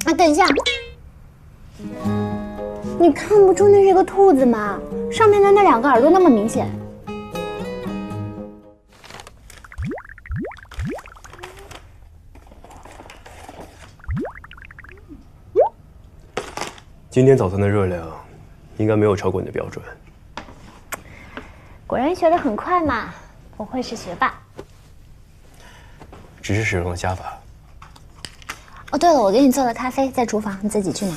啊，等一下，你看不出那是个兔子吗？上面的那2个耳朵那么明显。今天早餐的热量应该没有超过你的标准。果然学得很快嘛，不愧是学霸。只是使用了加法。哦，对了，我给你做了咖啡，在厨房，你自己去拿。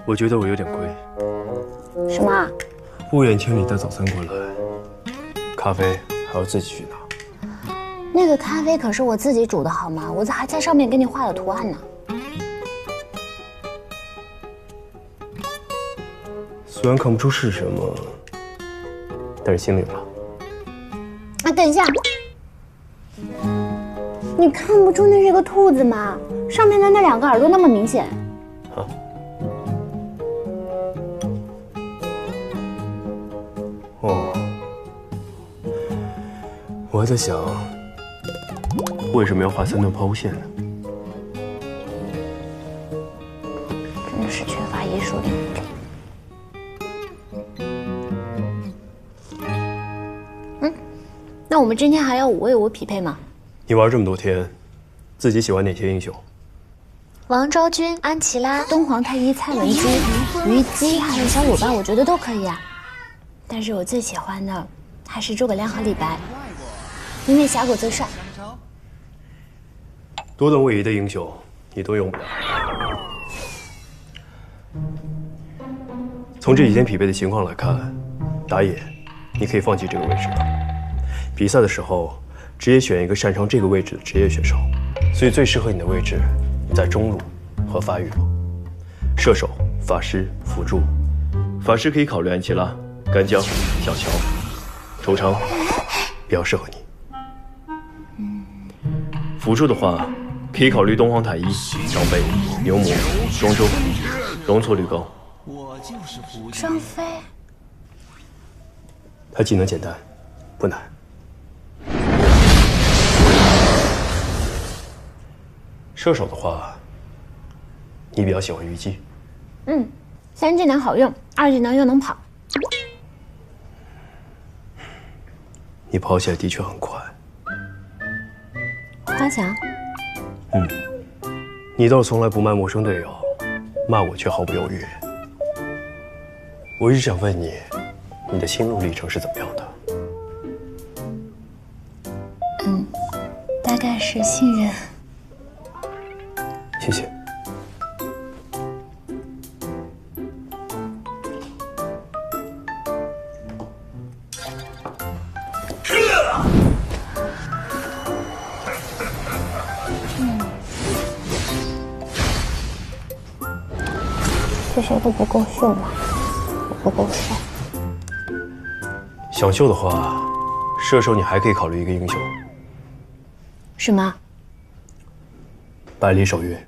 我觉得我有点亏。什么？不远千里带早餐过来，咖啡还要自己去拿。那个咖啡可是我自己煮的，好吗？我还在上面给你画了图案呢。虽然看不出是什么，但是心领了。啊，等一下，你看不出那是个兔子吗？上面的那2个耳朵那么明显。啊？哦，我还在想，为什么要画3段抛物线呢？真是缺乏艺术领域。那我们今天还要5为5匹配吗？你玩这么多天，自己喜欢哪些英雄？王昭君、安琪拉、东皇太一、蔡文姬、虞姬，还有小鲁班，我觉得都可以啊。但是我最喜欢的还是诸葛亮和李白，因为侠骨最帅。多段位移的英雄，你都用不了。从这几天匹配的情况来看，打野你可以放弃这个位置了。比赛的时候，直接选一个擅长这个位置的职业选手，所以最适合你的位置在中路和发育路。射手、法师、辅助，法师可以考虑安琪拉、干将、小乔，惆怅比较适合你。辅助的话，可以考虑东皇太一、张飞、牛魔、庄周、容错绿钢。张飞，他技能简单，不难。射手的话，你比较喜欢虞姬。3技能好用，2技能又能跑。你跑起来的确很快。花翔，你倒是从来不骂陌生队友，骂我却毫不犹豫。我一直想问你，你的心路历程是怎么样的？大概是信任。谢谢。这谁都不够秀嘛，我不够帅。想秀的话，射手你还可以考虑一个英雄，什么？百里守约。